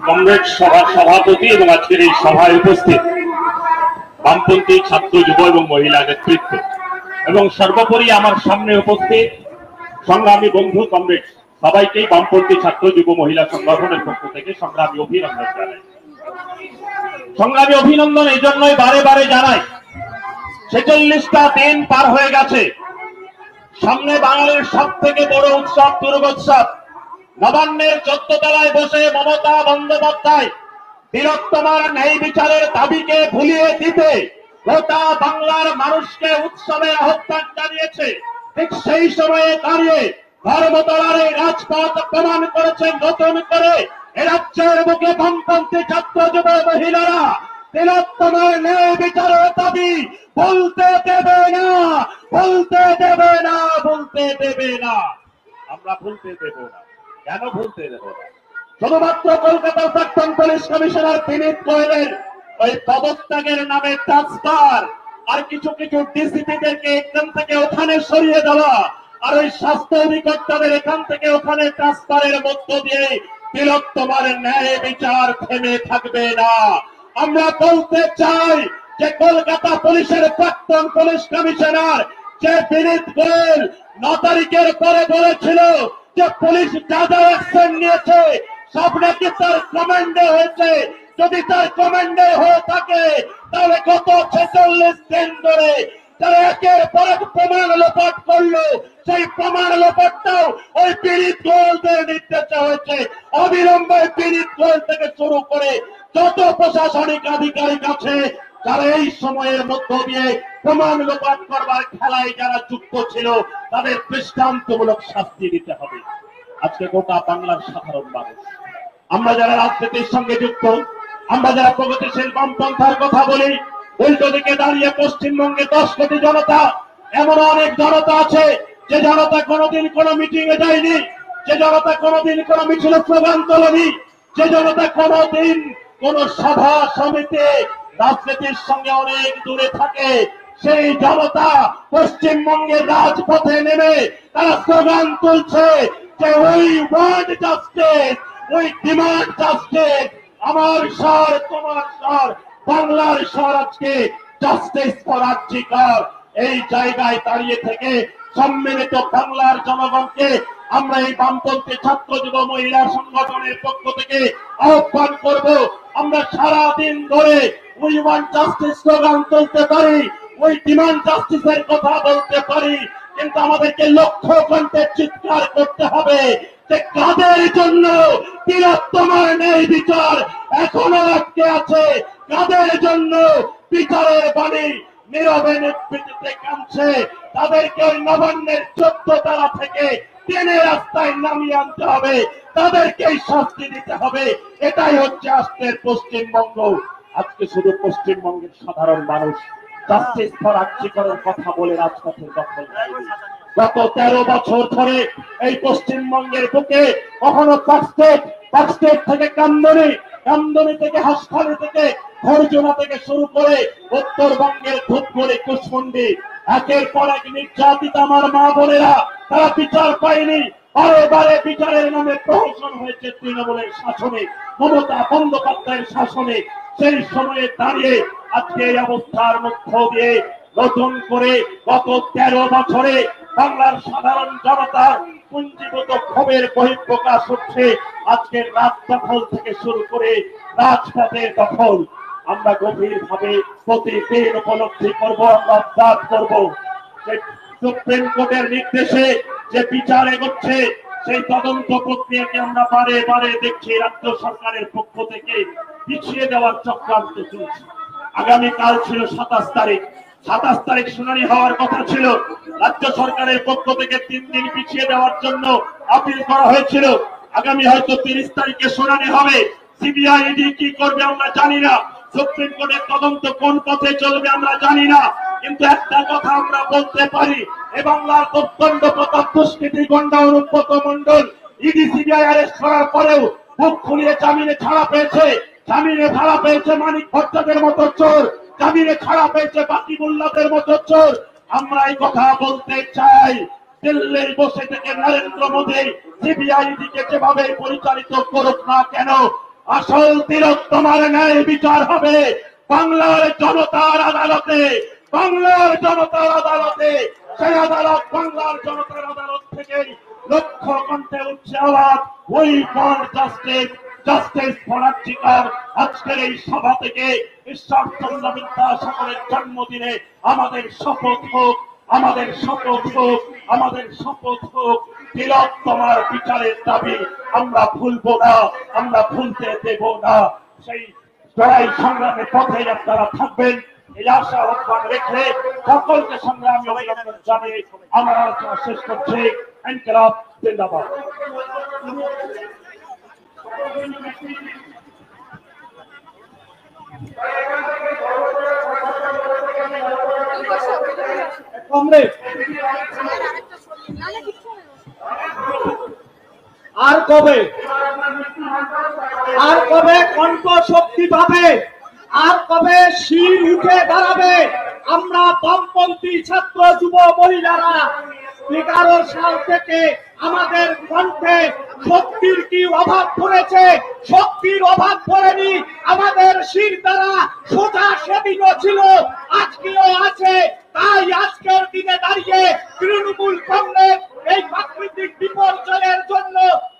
কংগ্রেস সভার সভাপতি এবং আজকের এই সভায় উপস্থিত বামপন্থী ছাত্র যুব এবং মহিলা নেতৃত্ব এবং সর্বোপরি আমার সামনে উপস্থিত সংগ্রামী বন্ধু কংগ্রেস সবাইকেই বামপন্থী ছাত্র যুব মহিলা সংগঠনের পক্ষ থেকে সংগ্রামী অভিনন্দন জানাই। সংগ্রামী অভিনন্দন এই জন্যই বারে বারে জানাই, 46টা দিন পার হয়ে গেছে, সামনে বাঙালির সব থেকে বড় উৎসব দুর্গোৎসব। নবান্নের 14 তলায় বসে মমতা বন্দ্যোপাধ্যায় বীরত্তমার ন্যায় বিচারের দাবিকে ভুলিয়ে দিতে গোটা বাংলার মানুষকে উৎসবের আহ্বান জানিয়েছে। ঠিক সেই সময়ে দাঁড়িয়ে ধর্মতলার এই রাজপথ প্রমাণ করেছে নতুন করে এ রাজ্যের বুকে বামপন্থী ছাত্র যুব মহিলারা বীরত্তমার ন্যায় বিচারের দাবি বলতে দেবে না, বলতে দেবে না, বলতে দেবে না। আমরা বলতে দেব না। কেন বলতে দেব না? শুধুমাত্র কলকাতার প্রাক্তন পুলিশ কমিশনার বিনীত গোয়েলের ওই পদত্যাগের নামে ট্রান্সফার আর কিছু কিছু ডিসিপিদেরকে এখান থেকে ওখানে সরিয়ে দেওয়া আর ওই স্বাস্থ্য অধিকর্তাদের এখান থেকে ওখানে ট্রান্সফারের মধ্য দিয়ে বীরত্তমার ন্যায় বিচার থেমে থাকবে না। আমরা বলতে চাই যে কলকাতা পুলিশের প্রাক্তন পুলিশ কমিশনার যে বিনীত গোয়েল 9 তারিখের পরে বলেছিল যে পুলিশ যা যা অ্যাকশন নিয়েছে সব নাকি তার কমান্ডে হয়েছে, যদি তার কমান্ডে হয়ে থাকে তাহলে গত 46 দিন ধরে যারা একের পর এক প্রমাণ লোপাট করলো সেই প্রমাণ লোপাটটাও ওই বিনীত গোয়েলদের নির্দেশে হয়েছে। অবিলম্বে বিনীত গোয়েল থেকে শুরু করে যত প্রশাসনিক আধিকারিক আছে যারা এই সময়ের মধ্য দিয়ে প্রমাণ লোপাট করবার খেলায় যারা যুক্ত ছিল তাদের দৃষ্টান্তমূলক শাস্তি দিতে হবে। আজকে গোটা বাংলার সাধারণ মানুষ, আমরা যারা রাজনীতির সঙ্গে যুক্ত, আমরা যারা প্রগতিশীল বামপন্থার কথা বলি, উল্টো দিকে দাঁড়িয়ে পশ্চিমবঙ্গে 10 কোটি জনতা, এমন অনেক জনতা আছে যে জনতা কোনোদিন কোনো মিটিং এ যায়নি, যে জনতা কোনোদিন কোনো মিছিলে স্লোগান তোলেনি, যে জনতা কোনোদিন কোন সভা সমিতি রাজনীতির সঙ্গে অনেক দূরে থাকে, সেই জনতা পশ্চিমবঙ্গের রাজপথে নেমে তারা স্লোগান তুলছে যে we want justice, we demand justice. আমার স্বর, তোমার স্বর, বাংলার স্বর আজকে জাস্টিস ফর আর্জিকর। এই জায়গায় দাঁড়িয়ে থেকে সম্মিলিত বাংলার জনগণকে আমরা এই বামপন্থী ছাত্র যুব মহিলা সংগঠনের পক্ষ থেকে আহ্বান করব, আমরা সারাদিন ধরে উই ওয়ান্ট জাস্টিস স্লোগান তুলতে পারি, উই ডিমান্ড জাস্টিসের কথা বলতে পারি, কিন্তু আমাদেরকে লক্ষ্য কণ্ঠে চিৎকার করতে হবে যে কাদের জন্য বীরত্তমার ন্যায় বিচার এখনো আটকে আছে, কাদের জন্য বিচারের বাণী নীরবে নিবৃত্তিতে কাঁদছে, তাদেরকে ওই নবান্নের 14 তলা থেকে টেনে রাস্তায় নামিয়ে আনতে হবে, তাদেরকেই শাস্তি দিতে হবে। এটাই হচ্ছে আজকের পশ্চিমবঙ্গ। আজকে শুধু পশ্চিমবঙ্গের সাধারণ মানুষ জাস্টিস ফর আর্জিকরের কথা বলে রাজপথের দখল। গত 13 বছর ধরে এই পশ্চিমবঙ্গের বুকে কখনো পাকস্টেট থেকে কামদুনি, কামদুনি থেকে হাসখালি থেকে খরজনা থেকে শুরু করে উত্তরবঙ্গের ধূপগুড়ি, কুশমন্ডি, একের পর এক নির্যাতিত আমার মা বোনেরা তারা বিচার পায়নি। বারে বারে বিচারের নামে প্রহসন হয়েছে তৃণমূলের শাসনে, মমতা বন্দ্যোপাধ্যায়ের শাসনে। সেই সময়ে দাঁড়িয়ে আজকে এই অবস্থার মধ্য দিয়ে নতুন করে গত 13 বছরে বাংলার সাধারণ জনতার পুঞ্জীভূত ক্ষোভের বহিঃপ্রকাশ হচ্ছে। আজকের রাত দখল থেকে শুরু করে রাজপথের দখল আমরা গভীরভাবে প্রতিদিন উপলব্ধি করব, আমরা দাঁত করব। সুপ্রিম কোর্টের নির্দেশে যে বিচার এগোচ্ছে সেই তদন্ত প্রক্রিয়াকে আমরা বারে বারে দেখছি রাজ্য সরকারের পক্ষ থেকে পিছিয়ে দেওয়ার চক্রান্ত চলছে। আগামীকাল ছিল 27 তারিখ, 27 তারিখ শুনানি হওয়ার কথা ছিল। রাজ্য সরকারের পক্ষ থেকে 3 দিন পিছিয়ে দেওয়ার জন্য আপিল করা হয়েছিল। আগামী হয়তো 30 তারিখে শুনানি হবে। সিবিআই ইডি কি করবে আমরা জানি না, সুপ্রিম কোর্টের তদন্ত কোন পথে চলবে আমরা জানি না, কিন্তু একটা কথা আমরা বলতে পারি, এ বাংলার প্রচন্ড প্রতাপ দুষ্কৃতী গন্ডা Anubrata Mondal ED CBI arrest করার পরেও মুখ খুলিয়ে জামিনে ছাড়া পেয়েছে, জামিনে ছাড়া পেয়েছে মানিক ভট্টাচার্যের মতো চোর, জামিনে ছাড়া পেয়েছে বাকিবুল্লাহদের মতো চোর। আমরা এই কথা বলতে চাই, দিল্লির বসে থেকে নরেন্দ্র মোদী সিবিআই ইডিকে যেভাবে পরিচালিত করুক না কেন, আসল তিলোত্তমার ন্যায় বিচার হবে বাংলার জনতার আদালতে। বাংলার জনতার আদালতে, সেই আদালত বাংলার জনতার আদালত থেকে লক্ষ কণ্ঠে উঠছে আওয়াজ, we want justice, justice for RG Kar. আজকের এই সভা থেকে ঈশ্বরচন্দ্র বিদ্যাসাগরের জন্মদিনে আমাদের শপথ হোক, আমাদের শপথ হোক, আমাদের শপথ হোক, তিলোত্তমার বিচারের দাবি আমরা ভুলবো না, আমরা ভুলতে দেব না। সেই লড়াই সংগ্রামে পথে আপনারা থাকবেন, এই আশা আহ্বান রেখে সকলকে সংগ্রামী অভিনন্দন জানিয়ে আমার আলোচনা শেষ করছি। ইনকিলাব জিন্দাবাদ। আর কবে কণ্ঠ শক্তি পাবে, আর কবে শির উঠে দাঁড়াবে? আমরা বামপন্থী ছাত্র যুব মহিলারা 11 সাল থেকে আমাদের কণ্ঠে শক্তির কি অভাব পড়েছে? শক্তির অভাব পড়েনি। আমাদের শির দ্বারা সোজা সেদিনও ছিল, আজকেও আছে। তাই আজকের দিনে দাঁড়িয়ে তৃণমূল কংগ্রেস এই প্রাকৃতিক বিপর্যয়ের জন্য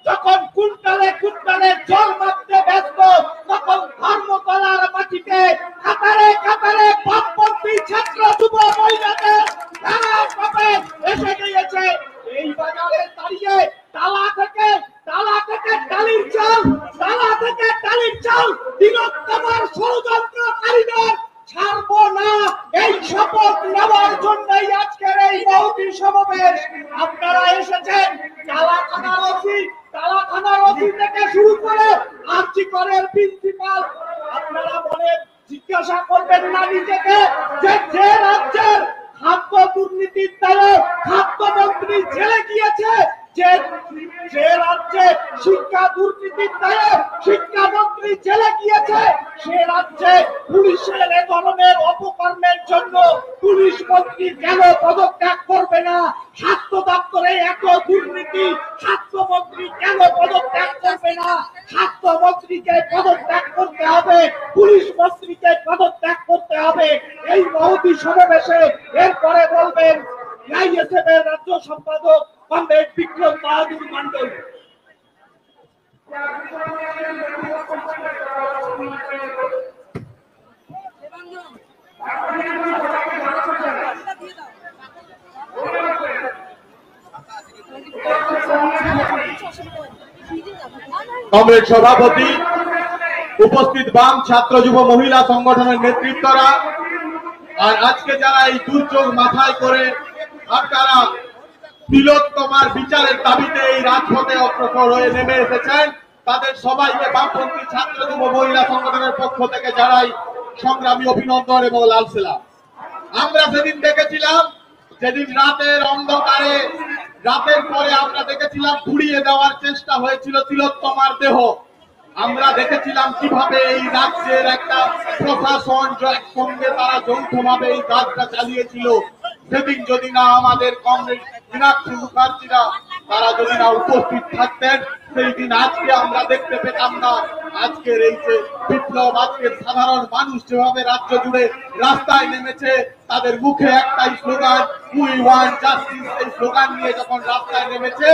যখন কুইন্টালে কুইন্টালে জল মাপতে ব্যস্ত, তখন ধর্মতলার মাটিতে কাতারে কাতারে বামপন্থী ছাত্র যুব মহিলাদের এসে গিয়েছে। এই বাজারে দাঁড়িয়ে তালা থেকে টালির চাল, তালা থেকে টালির চাল তিলোত্তমার ষড়যন্ত্রকারীদের ছাড়বো না। এই শপথ নেওয়ার জন্যই আজকের এই মহতী সমাবেশ। আপনারা এসেছেন তালা থানার ওসি থেকে শুরু করে আর্জিকরের প্রিন্সিপাল। আপনারা মনে জিজ্ঞাসা করবেন না নিজেকে যে রাজ্যের খাদ্য দুর্নীতির দায়ে খাদ্যমন্ত্রী জেলে গিয়েছে, যে রাজ্যে শিক্ষা দুর্নীতির দায়ে শিক্ষামন্ত্রী জেলে গিয়েছে, সে রাজ্যে পুলিশের এ ধরনের অপকর্মের জন্য পুলিশ মন্ত্রী কেন পদত্যাগ করবে না? স্বাস্থ্য দপ্তরে এত দুর্নীতি, স্বাস্থ্যমন্ত্রী কেন পদত্যাগ করবে না? স্বাস্থ্যমন্ত্রীকে পদত্যাগ করতে হবে, পুলিশ মন্ত্রীকে পদত্যাগ করতে হবে। এই মহতী সমাবেশে এরপরে বলবেন আইএসএফ এর রাজ্য সম্পাদক কমরেড বিক্রম বাহাদুর মন্ডল। কমরেড সভাপতি, উপস্থিত বাম ছাত্র যুব মহিলা সংগঠনের নেতৃত্বরা, আর আজকে যারা এই দুর্যোগ মাথায় করে আপনারা তিলোত্তমার বিচারের দাবিতে এই রাজপথে অগ্রসর হয়ে নেমে এসেছেন, তাদের সবাইকে বামপন্থী ছাত্র যুব মহিলা সংগঠনের পক্ষ থেকে জানাই সংগ্রামী অভিনন্দন এবং লাল সালাম। আমরা সেদিন দেখেছিলাম, যেদিন রাতের অন্ধকারে, রাতের পরে আমরা দেখেছিলাম পুড়িয়ে দেওয়ার চেষ্টা হয়েছিল তিলোত্তমার দেহ। আমরা দেখেছিলাম কিভাবে এই রাজ্যের একটা প্রশাসন একসঙ্গে তারা যৌথভাবে এই কাজটা চালিয়েছিল। সেদিন যদি না আমাদের কমরেড মীনাক্ষী মুখার্জিরা তারা যদি না উপস্থিত থাকতেন, সেই দিন আজকে আমরা দেখতে পেতাম না। আজকের এই যে বিপ্লব, আজকের সাধারণ মানুষ যেভাবে রাজ্য জুড়ে রাস্তায় নেমেছে, তাদের মুখে একটাই স্লোগান, উই ওয়ান্ট জাস্টিস। এই স্লোগান নিয়ে যখন রাস্তায় নেমেছে,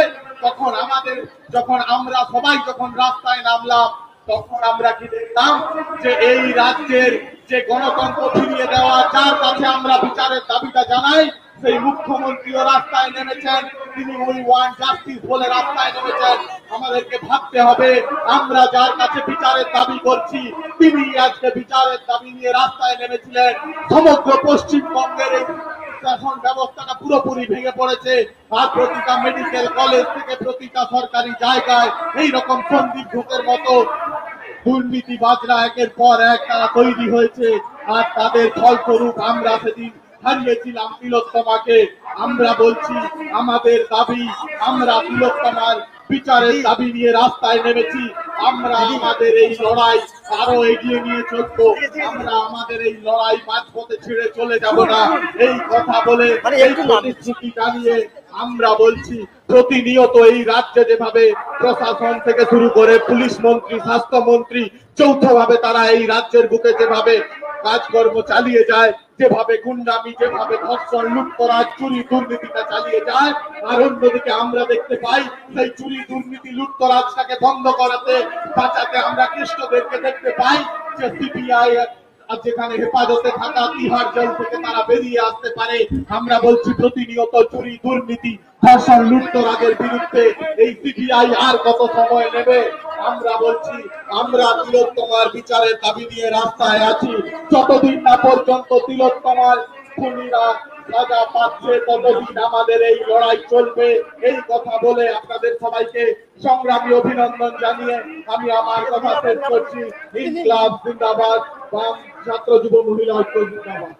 তখন আমরা সবাই যখন রাস্তায় নামলাম, তখন আমরা কি দেখলাম যে এই রাজ্যের যে গণতন্ত্র ফিরিয়ে দেওয়া, যার কাছে আমরা বিচারের দাবিটা জানাই, সেই মুখ্যমন্ত্রীও রাস্তায় নেমেছেন। তিনি উই ওয়ান্ট জাস্টিস বলে রাস্তায় নেমেছেন। আমাদেরকে ভাবতে হবে, আমরা যার কাছে বিচারের দাবি করছি, তিনি আজকে বিচারের দাবি নিয়ে রাস্তায় নেমেছিলেন। সমগ্র পশ্চিমবঙ্গের এই শাসন ব্যবস্থাটা পুরোপুরি ভেঙে পড়েছে। আর প্রতিটা মেডিকেল কলেজ থেকে প্রতিটা সরকারি জায়গায় এইরকম সন্দীপ ঘোষের মতো দুর্নীতিবাজরা একের পর এক তারা তৈরি হয়েছে। আর তাদের ফলস্বরূপ আমরা সেদিন হারিয়েছিলাম তিলোত্তমাকে। আমরা বলছি, আমাদের দাবি, আমরা তিলোত্তমার বিচারের দাবি নিয়ে রাস্তায় নেমেছি। আমরা আমাদের এই লড়াই আরো এগিয়ে নিয়ে চলবো। আমরা আমাদের এই লড়াই মাঝপথে ছেড়ে চলে যাব না। এই কথা বলে এই প্রতিশ্রুতি জানিয়ে আমরা বলছি, প্রতিনিয়ত এই রাজ্যে যেভাবে প্রশাসন থেকে শুরু করে পুলিশ মন্ত্রী, স্বাস্থ্যমন্ত্রী যৌথভাবে তারা এই রাজ্যের বুকে যেভাবে কাজকর্ম চালিয়ে যায়, যেভাবে গুন্ডামি, যেভাবে ধর্ষণ, লুটতরাজ, চুরি দুর্নীতিটা চালিয়ে যায়, আর অন্যদিকে আমরা দেখতে পাই সেই চুরি দুর্নীতি লুটতরাজটাকে বন্ধ করাতে, বাঁচাতে আমরা কৃষ্ণদেরকে দেখতে পাই যে সিপিআই যেখানে হেফাজতে থাকা তিহার জেল থেকে তারা বেরিয়ে আসতে পারে। আমরা বলছি প্রতিনিয়ত চুরি দুর্নীতি ধর্ষণ লুটতরাজের বিরুদ্ধে এই সিপিআই আর কত সময় নেবে? আমরা বলছি আমরা তিলোত্তমার বিচারের দাবি নিয়ে রাস্তায় আছি। যতদিন না পর্যন্ত তিলোত্তমার খুনিরা সাজা পাচ্ছে ততদিন আমাদের এই লড়াই চলবে। এই কথা বলে আপনাদের সবাইকে সংগ্রামী অভিনন্দন জানিয়ে আমি আমার কথা শেষ করছি। ইনকলাব জিন্দাবাদ, বাম ছাত্র যুব মহিলা ঐক্য জিন্দাবাদ।